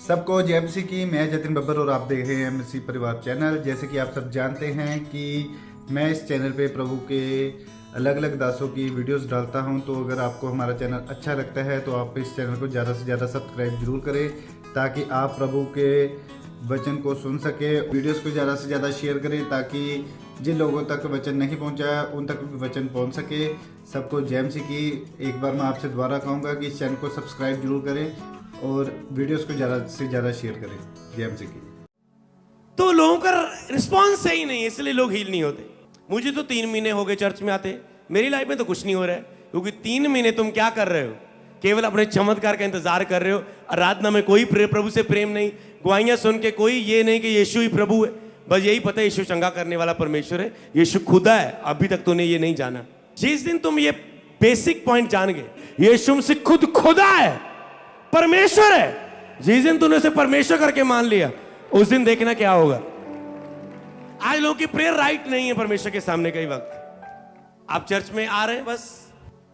सबको जय मसीह की। मैं जतिन बब्बर और आप देख रहे हैं मसीह परिवार चैनल। जैसे कि आप सब जानते हैं कि मैं इस चैनल पे प्रभु के अलग अलग दासों की वीडियोस डालता हूं, तो अगर आपको हमारा चैनल अच्छा लगता है तो आप इस चैनल को ज़्यादा से ज़्यादा सब्सक्राइब जरूर करें, ताकि आप प्रभु के वचन को सुन सके। वीडियोस को ज़्यादा से ज़्यादा शेयर करें ताकि जिन लोगों तक वचन नहीं पहुंचा उन तक भी वचन पहुंच सके। सबको जय मसीह की। एक बार मैं आपसे दोबारा कहूँगा कि इस चैनल को सब्सक्राइब जरूर करें और वीडियोस को ज़्यादा से ज़्यादा शेयर करें। जय मसीह की। तो लोगों का रिस्पॉन्स सही नहीं है, इसलिए लोग हील नहीं होते। मुझे तो 3 महीने हो गए चर्च में आते, मेरी लाइफ में तो कुछ नहीं हो रहा है, क्योंकि 3 महीने तुम क्या कर रहे हो? केवल अपने चमत्कार का इंतजार कर रहे हो। आराधना में कोई प्रभु से प्रेम नहीं, गवाहियां सुन के कोई ये नहीं कि यीशु ही प्रभु है। बस यही पता है यीशु चंगा करने वाला परमेश्वर है, यीशु खुदा है। अभी तक तूने ये नहीं जाना। जिस दिन तुम ये बेसिक पॉइंट जान गए, यीशु मसीह खुद खुदा है, परमेश्वर है, जिस दिन तूने उसे परमेश्वर करके मान लिया, उस दिन देखना क्या होगा। आज लोगों की प्रेयर राइट नहीं है परमेश्वर के सामने। कई वक्त आप चर्च में आ रहे हैं, बस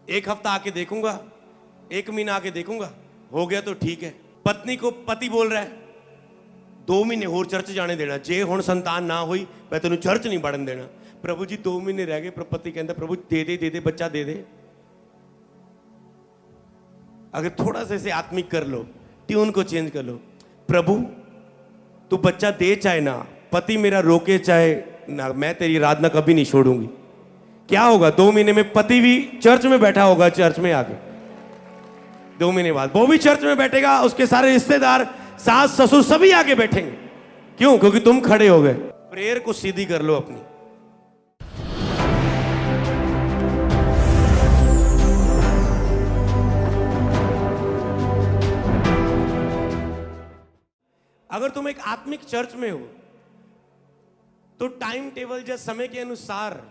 एक हफ्ता आके देखूंगा, 1 महीना आके देखूंगा, हो गया तो ठीक है। पत्नी को पति बोल रहा है 2 महीने और चर्च जाने देना, जे हुण संतान ना हुई मैं तेन चर्च नहीं बढ़न देना। प्रभु जी 2 महीने रह गए, पति कहता प्रभु दे दे बच्चा दे दे। अगर थोड़ा सा इसे आत्मिक कर लो, ट्यून को चेंज कर लो, प्रभु तू बच्चा दे चाहे ना, पति मेरा रोके चाहे ना, मैं तेरी आराधना कभी नहीं छोड़ूंगी। क्या होगा? 2 महीने में पति भी चर्च में बैठा होगा, चर्च में आके 2 महीने बाद वो भी चर्च में बैठेगा, उसके सारे रिश्तेदार, सास ससुर सभी आके बैठेंगे। क्यों? क्योंकि तुम खड़े हो गए। प्रेयर को सीधी कर लो अपनी। अगर तुम एक आत्मिक चर्च में हो तो टाइम टेबल या समय के अनुसार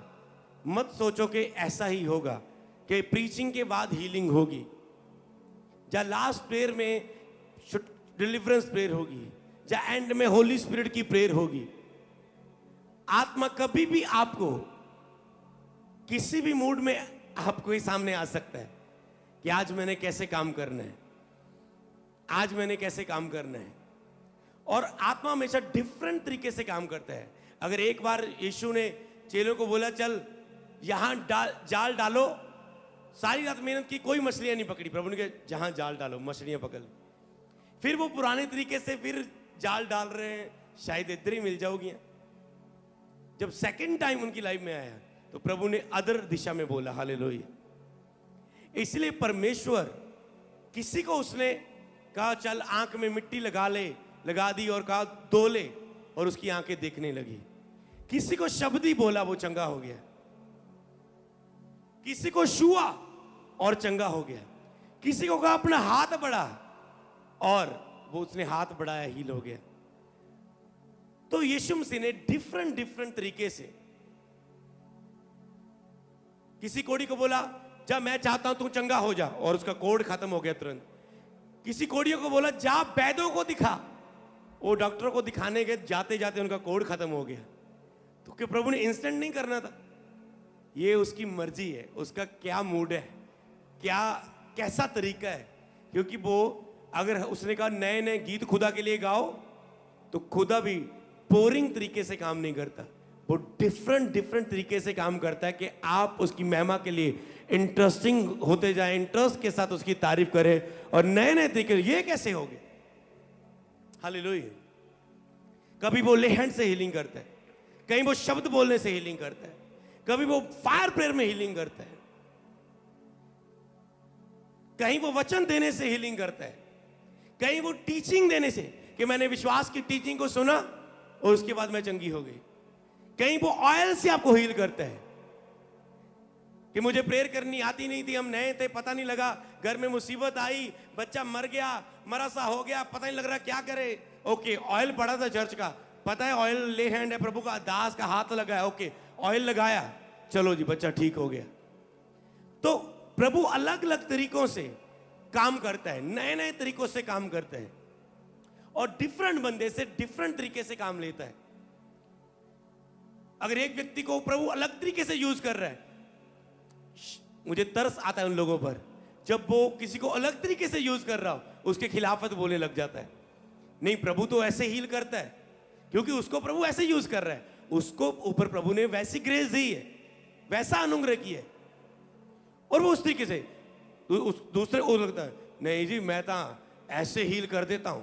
मत सोचो कि ऐसा ही होगा कि प्रीचिंग के बाद हीलिंग होगी, या लास्ट प्रेयर में डिलीवरेंस प्रेयर होगी, या एंड में होली स्पिरिट की प्रेयर होगी। आत्मा कभी भी आपको किसी भी मूड में आपको ही सामने आ सकता है कि आज मैंने कैसे काम करना है, आज मैंने कैसे काम करना है। और आत्मा हमेशा डिफरेंट तरीके से काम करता है। अगर एक बार यीशु ने चेलों को बोला चल यहां जाल डालो, सारी रात मेहनत की, कोई मछलियां नहीं पकड़ी, प्रभु ने कहा जहां जाल डालो मछलियां पकड़। फिर वो पुराने तरीके से फिर जाल डाल रहे हैं, शायद इधर ही मिल जाओगी। जब सेकंड टाइम उनकी लाइफ में आया तो प्रभु ने अदर दिशा में बोला, हालेलुया। इसलिए परमेश्वर किसी को उसने कहा चल आंख में मिट्टी लगा दी और कहा धो ले, और उसकी आंखें देखने लगी। किसी को शब्द ही बोला, वो चंगा हो गया। किसी को छुआ और चंगा हो गया। किसी को कहा अपना हाथ बढ़ा और वो उसने हाथ बढ़ाया, हील हो गया। तो यीशु मसीह ने डिफरेंट तरीके से किसी कोढ़ी को बोला जा मैं चाहता हूं तू चंगा हो जा, और उसका कोढ़ खत्म हो गया तुरंत। किसी कोढ़ियों को बोला जा वैद्यों को दिखा, वो डॉक्टरों को दिखाने गए, जाते जाते उनका कोढ़ खत्म हो गया। तो क्या प्रभु ने इंस्टेंट नहीं करना था? ये उसकी मर्जी है, उसका क्या मूड है, कैसा तरीका है। क्योंकि वो अगर उसने कहा नए नए गीत खुदा के लिए गाओ, तो खुदा भी बोरिंग तरीके से काम नहीं करता, वो डिफरेंट तरीके से काम करता है कि आप उसकी महिमा के लिए इंटरेस्टिंग होते जाए, इंटरेस्ट के साथ उसकी तारीफ करें और नए नए तरीके। ये कैसे हो गए? हालेलुया। कभी वो लेहैंड से हीलिंग करता है, कहीं वो शब्द बोलने से हीलिंग करता है, कभी वो फायर प्रेयर में हीलिंग करता है, कहीं वो वचन देने से हीलिंग करता है, कहीं वो टीचिंग देने से कि मैंने विश्वास की टीचिंग को सुना और उसके बाद मैं चंगी हो गई। कहीं वो ऑयल से आपको हील करता है कि मुझे प्रेयर करनी आती नहीं थी, हम नए थे, पता नहीं लगा, घर में मुसीबत आई, बच्चा मर गया, मरा सा हो गया, पता नहीं लग रहा क्या करे। ओके, ऑयल पड़ा था चर्च का, पता है ऑयल ले हैंड है, प्रभु का दास का हाथ लगा है, ओके ऑयल लगाया, चलो जी बच्चा ठीक हो गया। तो प्रभु अलग अलग तरीकों से काम करता है, नए नए तरीकों से काम करता है, और डिफरेंट बंदे से डिफरेंट तरीके से काम लेता है। अगर एक व्यक्ति को प्रभु अलग तरीके से यूज कर रहा है, मुझे तरस आता है उन लोगों पर जब वो किसी को अलग तरीके से यूज कर रहा हो उसके खिलाफत बोलने लग जाता है। नहीं प्रभु तो ऐसे हील करता है, क्योंकि उसको प्रभु ऐसे यूज कर रहा है, उसको ऊपर प्रभु ने वैसी ग्रेस दी है, वैसा अनुग्रह किया है, और वो उस तरीके से दूसरे को लगता है नहीं जी मैं तो ऐसे हील कर देता हूं,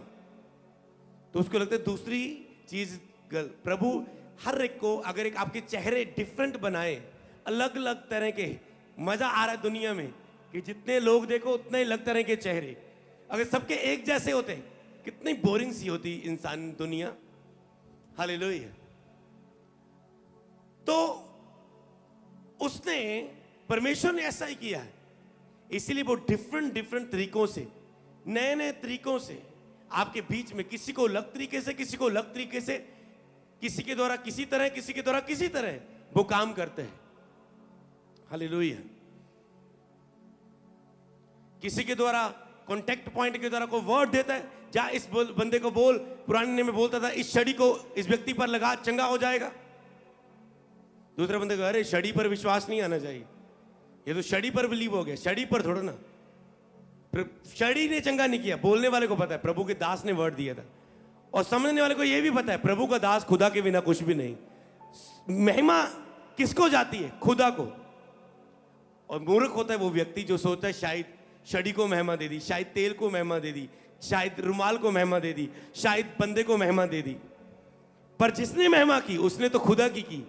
तो उसको लगता है दूसरी चीज प्रभु हर एक को अगर एक आपके चेहरे डिफरेंट बनाए, अलग अलग तरह के, मजा आ रहा है दुनिया में कि जितने लोग देखो उतने अलग तरह के चेहरे, अगर सबके एक जैसे होते कितनी बोरिंग सी होती इंसान दुनिया। हालेलुया। तो उसने परमेश्वर ने ऐसा ही किया है, इसीलिए वो डिफरेंट डिफरेंट तरीकों से, नए नए तरीकों से आपके बीच में, किसी को अलग तरीके से, किसी को अलग तरीके से, किसी के द्वारा किसी तरह, किसी के द्वारा किसी तरह वो काम करते हैं। हालेलुया। किसी के द्वारा कॉन्टेक्ट पॉइंट के द्वारा कोई वर्ड देता है, जा इस बंदे को बोल, पुराने नियम में बोलता था इस छड़ी को इस व्यक्ति पर लगा चंगा हो जाएगा। दूसरे बंदे को अरे छड़ी पर विश्वास नहीं आना चाहिए, ये तो छड़ी पर बिलीव हो गया, छड़ी पर थोड़ा ना, छड़ी ने चंगा नहीं किया। बोलने वाले को पता है प्रभु के दास ने वर्ड दिया था, और समझने वाले को यह भी पता है प्रभु का दास खुदा के बिना कुछ भी नहीं। महिमा किसको जाती है? खुदा को। और मूर्ख होता है वो व्यक्ति जो सोचता है शायद छड़ी को महिमा दे दी, शायद तेल को महिमा दे दी, शायद रुमाल को महिमा दे दी, शायद बंदे को महिमा दे दी। पर जिसने महिमा की उसने तो खुदा की,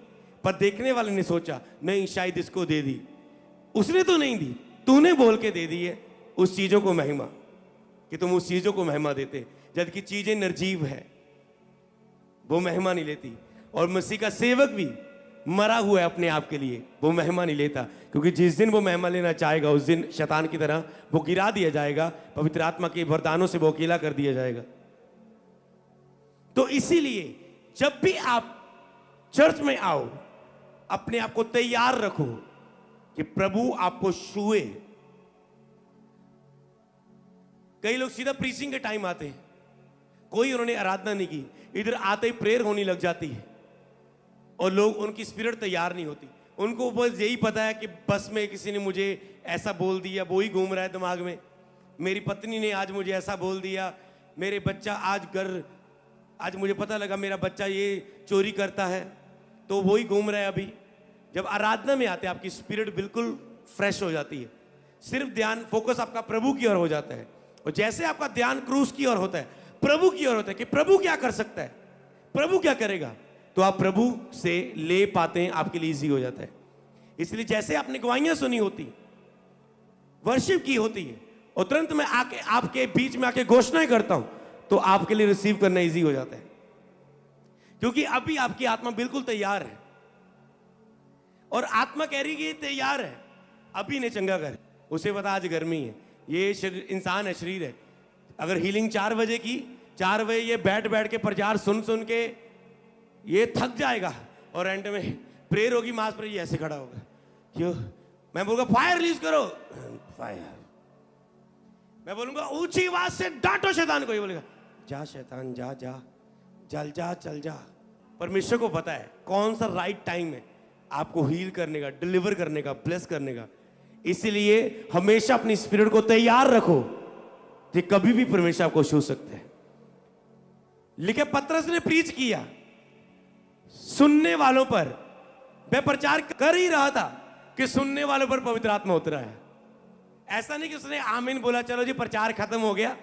पर देखने वाले ने सोचा नहीं शायद इसको दे दी, उसने तो नहीं दी, तूने बोल के दे दी है उस चीजों को महिमा, कि तुम उस चीजों को महिमा देते, जबकि चीजें निर्जीव है, वो महिमा नहीं लेती। और मसीह का सेवक भी मरा हुआ है अपने आप के लिए, वो महिमा नहीं लेता, क्योंकि जिस दिन वो महिमा लेना चाहेगा उस दिन शैतान की तरह वो गिरा दिया जाएगा, पवित्र आत्मा के वरदानों से वो अकेला कर दिया जाएगा। तो इसीलिए जब भी आप चर्च में आओ, अपने आप को तैयार रखो कि प्रभु आपको छुए। कई लोग सीधा प्रीचिंग के टाइम आते हैं, कोई उन्होंने आराधना नहीं की, इधर आते ही प्रेयर होने लग जाती है, और लोग, उनकी स्पिरिट तैयार नहीं होती। उनको बस यही पता है कि बस में किसी ने मुझे ऐसा बोल दिया, वो ही घूम रहा है दिमाग में, मेरी पत्नी ने आज मुझे ऐसा बोल दिया, मेरे बच्चा आज मुझे पता लगा मेरा बच्चा ये चोरी करता है, तो वो ही घूम रहा है अभी। जब आराधना में आते हैं आपकी स्पिरिट बिल्कुल फ्रेश हो जाती है, सिर्फ ध्यान, फोकस आपका प्रभु की ओर हो जाता है। और जैसे आपका ध्यान क्रूस की ओर होता है, प्रभु की ओर होता है कि प्रभु क्या कर सकता है, प्रभु क्या करेगा, तो आप प्रभु से ले पाते हैं, आपके लिए इजी हो जाता है। इसलिए जैसे आपने गवाहियां सुनी होती, वर्शिप की होती है, और तुरंत मैं आके आपके बीच में आके घोषणाएं करता हूं, तो आपके लिए रिसीव करना इजी हो जाता है, क्योंकि अभी आपकी आत्मा बिल्कुल तैयार है, और आत्मा कह रही है कि तैयार है, अभी ने चंगा कर। उसे पता आज गर्मी है, ये इंसान है, शरीर है, अगर हीलिंग 4 बजे की, 4 बजे ये बैठ बैठ के प्रचार सुन सुन के ये थक जाएगा, और एंड में प्रेयर होगी, मास पर ये ऐसे खड़ा होगा, क्यों? मैं बोलूंगा फायर रिलीज करो, फायर। मैं बोलूंगा ऊंची आवाज से डांटो शैतान को, ये बोलेगा जा शैतान जा, जा जल जा, चल जा। परमेश्वर को पता है कौन सा राइट टाइम है आपको हील करने का, डिलीवर करने का, ब्लेस करने का। इसीलिए हमेशा अपनी स्पिरिट को तैयार रखो कि कभी भी परमेश्वर आपको छू सकते हैं। लिखे पतरस ने प्रीच किया, सुनने वालों पर, मैं प्रचार कर ही रहा था कि सुनने वालों पर पवित्र आत्मा उतरा है। ऐसा नहीं कि उसने आमीन बोला चलो जी प्रचार खत्म हो गया,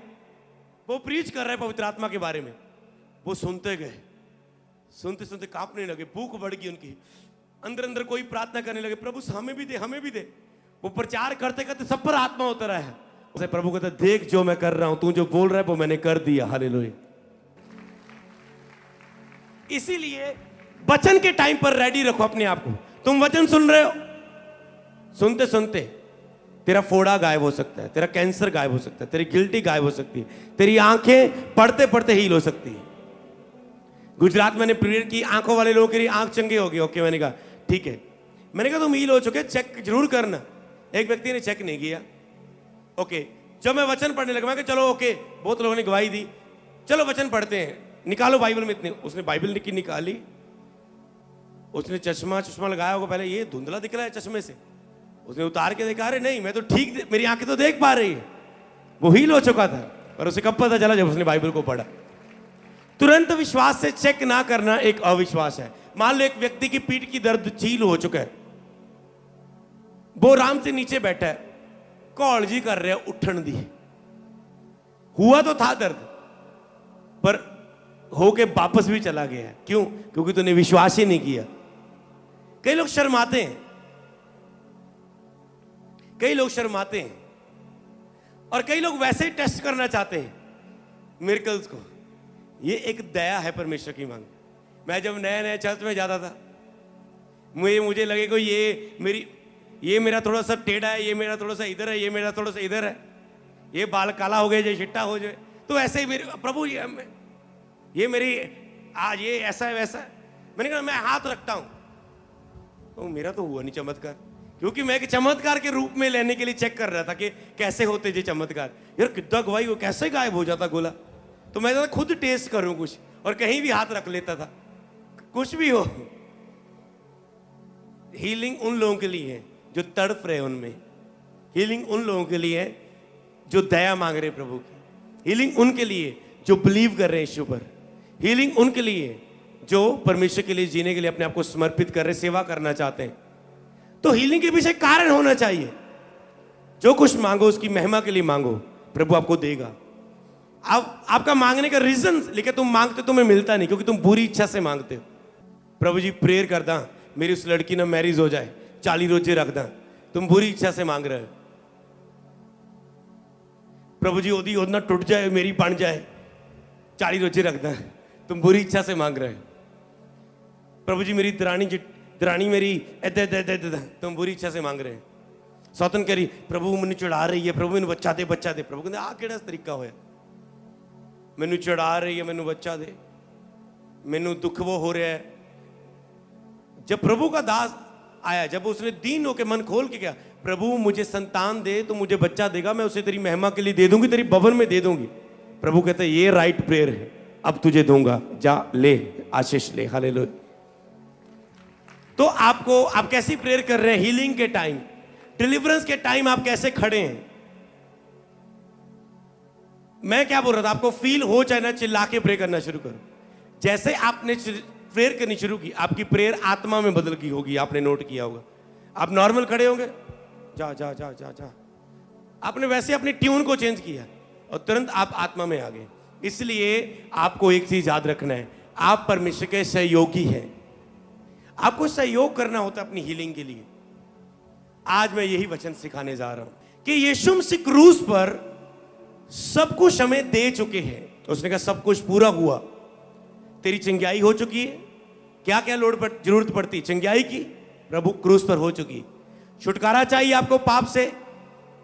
वो प्रीच कर रहे हैं पवित्र आत्मा के बारे में। वो सुनते गए, सुनते सुनते कांपने लगे, भूख बढ़ गई उनकी, अंदर अंदर कोई प्रार्थना करने लगे, प्रभु हमें भी दे, हमें भी दे। वो प्रचार करते करते सब पर आत्मा उतरा है। उसे प्रभु कहता देख जो मैं कर रहा हूं, तू जो बोल रहा है वो मैंने कर दिया। हालेलुया। इसीलिए वचन के टाइम पर रेडी रखो अपने आप को। तुम वचन सुन रहे हो, सुनते सुनते तेरा फोड़ा गायब हो सकता है, तेरा कैंसर गायब हो सकता है, तेरी गिल्टी गायब हो सकती है, तेरी आंखें पढ़ते पढ़ते हील हो सकती है। गुजरात में मैंने प्रेयर की, आंखों वाले लोगों की आंख चंगे हो गई। ओके, मैंने कहा ठीक है, मैंने कहा तुम हील हो चुके, चेक जरूर करना। एक व्यक्ति ने चेक नहीं किया। ओके, जब मैं वचन पढ़ने लगा, मैं कहा चलो ओके, बहुत लोगों ने गवाही दी, चलो वचन पढ़ते हैं, निकालो बाइबल में इतने। उसने बाइबल की निकाली, उसने चश्मा लगाया होगा पहले, ये धुंधला दिख रहा है चश्मे से, उसने उतार के देखा, अरे नहीं मैं तो ठीक, मेरी आंखें तो देख पा रही है। वो हील हो चुका था, और उसे कब पता चला? जब उसने बाइबल को पढ़ा। तुरंत विश्वास से चेक ना करना एक अविश्वास है। मान लो एक व्यक्ति की पीठ की दर्द चील हो चुका है, वो आराम से नीचे बैठा है, कॉलजी कर रहा है, उठन दी, हुआ तो था दर्द पर होके वापस भी चला गया। क्यों? क्योंकि तूने विश्वास ही नहीं किया। कई लोग शर्माते हैं, कई लोग शर्माते हैं, और कई लोग वैसे ही टेस्ट करना चाहते हैं मिरेकल्स को। ये एक दया है परमेश्वर की मांग। मैं जब नया नया चर्च में जाता था, मुझे लगे कि ये मेरा थोड़ा सा टेढ़ा है, ये मेरा थोड़ा सा इधर है, ये मेरा थोड़ा सा इधर है, ये बाल काला हो गया, ये चिट्टा हो जाए, तो ऐसे ही मेरे प्रभु ये मेरी आज ये ऐसा है वैसा है। मैंने कहा मैं हाथ रखता हूं तो मेरा तो हुआ नहीं चमत्कार, क्योंकि मैं एक चमत्कार के रूप में लेने के लिए चेक कर रहा था कि कैसे होते जी चमत्कार। यार कितना गवाही, वो कैसे गायब हो जाता गोला। तो मैं खुद टेस्ट करूं कुछ, और कहीं भी हाथ रख लेता था, कुछ भी हो। हीलिंग उन लोगों के लिए है जो तड़प रहे उनमें, हीलिंग उन लोगों के लिए है जो दया मांग रहे प्रभु की, हीलिंग उनके लिए जो बिलीव कर रहे हैं यीशु पर, हीलिंग उनके लिए जो परमेश्वर के लिए जीने के लिए अपने आप को समर्पित कर रहे, सेवा करना चाहते हैं। तो हीलिंग के पीछे कारण होना चाहिए। जो कुछ मांगो उसकी महिमा के लिए मांगो, प्रभु आपको देगा। आपका मांगने का रीजन लेकिन तुम मांगते तुम्हें मिलता नहीं, क्योंकि तुम बुरी इच्छा से मांगते हो। प्रभु जी प्रेयर करदा मेरी उस लड़की ना मैरिज हो जाए, 40 रोजे रखदा, तुम बुरी इच्छा से मांग रहे हो। प्रभु जी ओदी ओदना टूट जाए, मेरी बन जाए, 40 रोजे रखदा, तुम बुरी इच्छा से मांग रहे हो। प्रभु जी मेरी दरानी मेरी ऐदा, तुम बुरी इच्छा से मांग रहे हो। सौतन कह रही प्रभु मैंने चढ़ा रही है, प्रभु मैंने बच्चा दे, बच्चा दे। प्रभु कहते आ केड़ा तरीका होया, मैनू चढ़ा रही है, मैनू बच्चा दे, मैनू दुख वो हो रहा है। जब प्रभु का दास आया, जब उसने दीन होकर मन खोल के गया, प्रभु मुझे संतान दे तो मुझे बच्चा देगा, मैं उसे तेरी महिमा के लिए दे दूंगी, तेरी भवन में दे दूंगी। प्रभु कहते हैं ये राइट प्रेयर है, अब तुझे दूंगा, जा ले आशीष ले। हालेलुया। तो आप कैसी प्रेयर कर रहे हैं? हीलिंग के टाइम, डिलीवरेंस के टाइम आप कैसे खड़े हैं? मैं क्या बोल रहा था, आपको फील हो चाहे ना, चिल्ला के प्रे करना शुरू करो। जैसे आपने प्रेयर करनी शुरू की, आपकी प्रेयर आत्मा में बदल गई होगी, आपने नोट किया होगा। आप नॉर्मल खड़े होंगे, जा जा जा जा जा, आपने वैसे अपनी ट्यून को चेंज किया और तुरंत आप आत्मा में आ गए। इसलिए आपको एक चीज याद रखना है, आप परमेश्वर के सहयोगी हैं। आपको सहयोग करना होता है अपनी हीलिंग के लिए। आज मैं यही वचन सिखाने जा रहा हूं कि यीशु मसीह क्रूस पर सब कुछ हमें दे चुके हैं। उसने कहा सब कुछ पूरा हुआ, तेरी चंगाई हो चुकी है। क्या क्या जरूरत पड़ती? चंगाई की, प्रभु क्रूस पर हो चुकी। छुटकारा चाहिए आपको पाप से,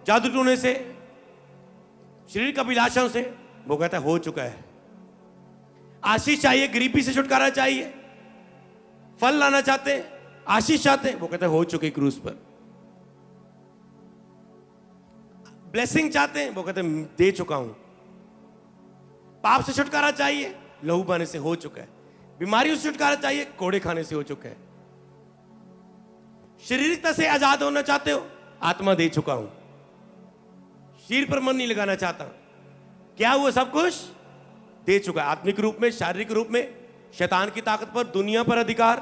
जादू टोने से, शरीर का अभिलाषाओं से, वो कहता है हो चुका है। आशीष चाहिए, गरीबी से छुटकारा चाहिए, फल लाना चाहते हैं, आशीष चाहते हैं, वो कहता है हो चुके क्रूस पर। ब्लेसिंग चाहते हैं, वो कहते हैं दे चुका हूं। पाप से छुटकारा चाहिए, लहू बहाने से हो चुका है। बीमारियों से छुटकारा चाहिए, कोड़े खाने से हो चुका है। शारीरिकता से आजाद होना चाहते हो, आत्मा दे चुका हूं। शरीर पर मन नहीं लगाना चाहता, क्या हुआ? सब कुछ दे चुका है। आत्मिक रूप में, शारीरिक रूप में, शैतान की ताकत पर, दुनिया पर अधिकार,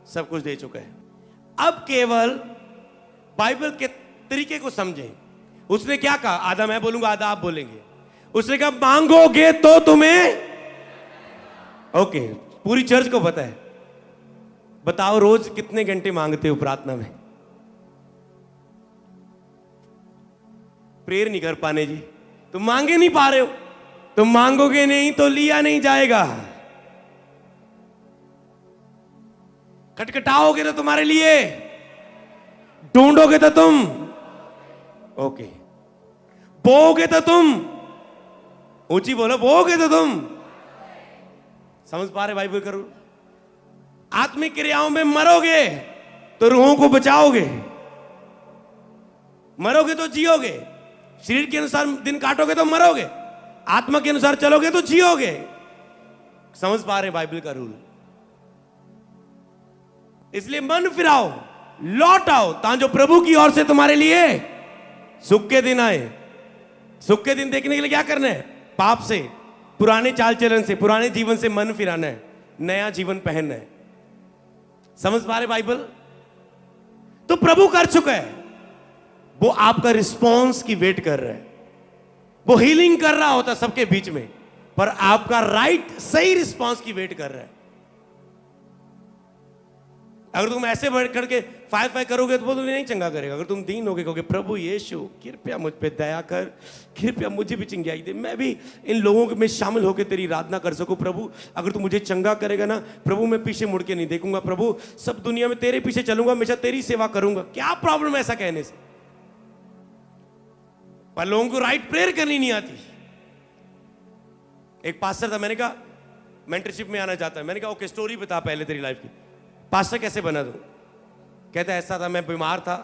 सब कुछ दे चुका है। अब केवल बाइबल के तरीके को समझें। उसने क्या कहा? आधा मैं बोलूंगा, आधा आप बोलेंगे। उसने कहा मांगोगे तो तुम्हें, ओके, पूरी चर्च को पता है। बताओ रोज कितने घंटे मांगते हो प्रार्थना में? प्रेयर नहीं कर पाने जी, तुम मांगे नहीं पा रहे हो। तुम मांगोगे नहीं तो लिया नहीं जाएगा। खटखटाओगे तो तुम्हारे लिए, ढूंढोगे तो तुम, ओके, बोओगे तो तुम, ऊंची बोलो, बोओगे तो तुम। समझ पा रहे बाइबल करो? आत्मिक क्रियाओं में मरोगे तो रूहों को बचाओगे, मरोगे तो जियोगे। शरीर के अनुसार दिन काटोगे तो मरोगे, आत्मा के अनुसार चलोगे तो जियोगे। समझ पा रहे बाइबल का रूल? इसलिए मन फिराओ, लौट आओ, ताकि प्रभु की ओर से तुम्हारे लिए सुख के दिन आए। सुख के दिन देखने के लिए क्या करना है? पाप से, पुराने चाल चलन से, पुराने जीवन से मन फिराना है, नया जीवन पहनना है। समझ पा रहे बाइबल? तो प्रभु कर चुका है, वो आपका रिस्पॉन्स की वेट कर रहा है। वो हीलिंग कर रहा होता सबके बीच में, पर आपका राइट सही रिस्पॉन्स की वेट कर रहा है। अगर तुम ऐसे बैठ करके फाय करोगे तो वो तुम्हें नहीं चंगा करेगा। अगर तुम दीन होगे, कहोगे प्रभु यीशु कृपया मुझ पे दया कर, कृपया मुझे भी चंगाई दे, मैं भी इन लोगों में शामिल होकर तेरी आराधना कर सकूं। प्रभु अगर तू मुझे चंगा करेगा ना प्रभु, मैं पीछे मुड़ के नहीं देखूंगा। प्रभु सब दुनिया में तेरे पीछे चलूंगा, हमेशा तेरी सेवा करूंगा। क्या प्रॉब्लम है ऐसा कहने से? पर लोगों को राइट प्रेयर करनी नहीं आती। एक पास्टर था, मैंने कहा मेंटरशिप में आना चाहता है। मैंने कहा ओके, स्टोरी बता पहले तेरी लाइफ की। पास्टर कैसे बना तू? कहता है ऐसा था, मैं बीमार था,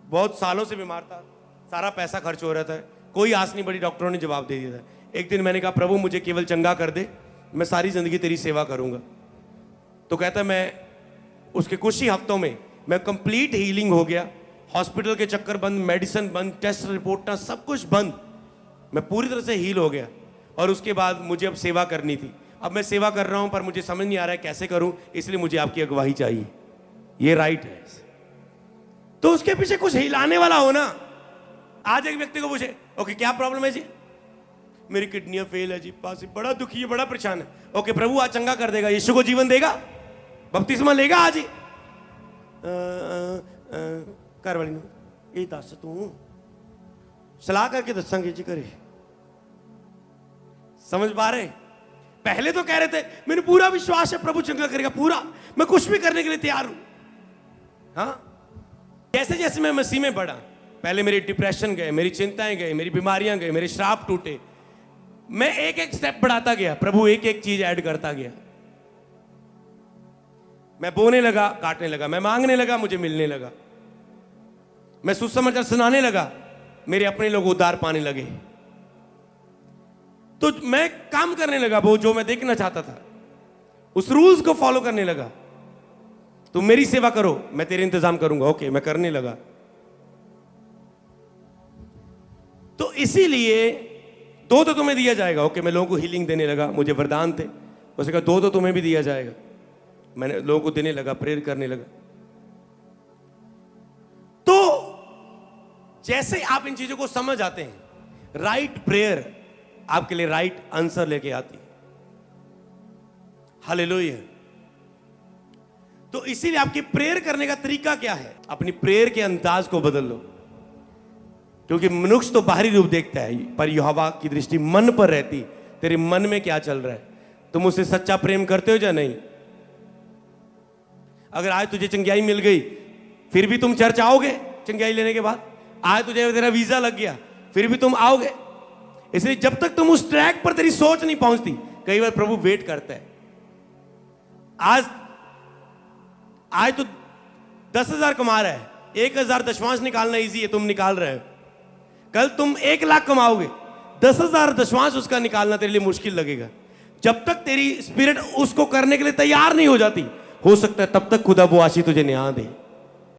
बहुत सालों से बीमार था, सारा पैसा खर्च हो रहा था, कोई आस नहीं बढ़ी, डॉक्टरों ने जवाब दे दिया था। एक दिन मैंने कहा प्रभु मुझे केवल चंगा कर दे, मैं सारी जिंदगी तेरी सेवा करूंगा। तो कहता है मैं उसके कुछ ही हफ्तों में मैं कंप्लीट हीलिंग हो गया। हॉस्पिटल के चक्कर बंद, मेडिसिन बंद, टेस्ट रिपोर्ट सब कुछ बंद, मैं पूरी तरह से हील हो गया। और उसके बाद मुझे अब सेवा करनी थी। अब मैं सेवा कर रहा हूं पर मुझे समझ नहीं आ रहा है कैसे करूं, इसलिए मुझे आपकी अगुवाई चाहिए। ये राइट है। तो उसके पीछे कुछ हिलाने वाला हो ना। आज एक व्यक्ति को पूछे ओके क्या प्रॉब्लम है जी? मेरी किडनियां फेल है जी, पास बड़ा दुखी है, बड़ा परेशान है। ओके प्रभु आज चंगा कर देगा, यीशु को जीवन देगा, बपतिस्मा लेगा आज ही। कर वाली ये दस तू सलाह करके दसांगे जी करे। समझ पा रहे? पहले तो कह रहे थे मैंने पूरा विश्वास है प्रभु चंगा करेगा, पूरा, मैं कुछ भी करने के लिए तैयार हूं। हाँ, जैसे जैसे मैं मसीह में बढ़ा, पहले मेरी डिप्रेशन गए, मेरी चिंताएं गई, मेरी बीमारियां गई, मेरे श्राप टूटे, मैं एक एक स्टेप बढ़ाता गया, प्रभु एक एक चीज ऐड करता गया। मैं बोने लगा, काटने लगा, मैं मांगने लगा, मुझे मिलने लगा, मैं सुसमाचार सुनाने लगा, मेरे अपने लोग उद्धार पाने लगे। तो मैं काम करने लगा, वो जो मैं देखना चाहता था, उस रूल्स को फॉलो करने लगा। तुम मेरी सेवा करो, मैं तेरे इंतजाम करूंगा। ओके, मैं करने लगा। तो इसीलिए दो तो तुम्हें दिया जाएगा। ओके, मैं लोगों को हीलिंग देने लगा, मुझे वरदान थे। उसने कहा दो तो तुम्हें भी दिया जाएगा। मैंने लोगों को देने लगा, प्रेयर करने लगा। तो जैसे आप इन चीजों को समझ आते हैं, राइट प्रेयर आपके लिए राइट आंसर लेके आती है। हालेलुया। तो इसीलिए आपकी प्रेयर करने का तरीका क्या है? अपनी प्रेयर के अंदाज को बदल लो, क्योंकि मनुष्य तो बाहरी रूप देखता है, पर यहोवा की दृष्टि मन पर रहती। तेरे मन में क्या चल रहा है? तुम उससे सच्चा प्रेम करते हो या नहीं? अगर आज तुझे चंगाई मिल गई, फिर भी तुम चर्च आओगे चंगाई लेने के बाद? आज तुझे तेरा वीजा लग गया, फिर भी तुम आओगे? इसलिए जब तक तुम उस ट्रैक पर तेरी सोच नहीं पहुंचती, कई बार प्रभु वेट करता है। आज तो 10,000 कमा रहा है, 1,000 दशमांश निकालना इजी है, तुम निकाल रहे हो। कल तुम 1 लाख कमाओगे, 10,000 दशमांश उसका निकालना तेरे लिए मुश्किल लगेगा। जब तक तेरी स्पिरिट उसको करने के लिए तैयार नहीं हो जाती, हो सकता है तब तक खुदा वो आशीष तुझे न्याय दे।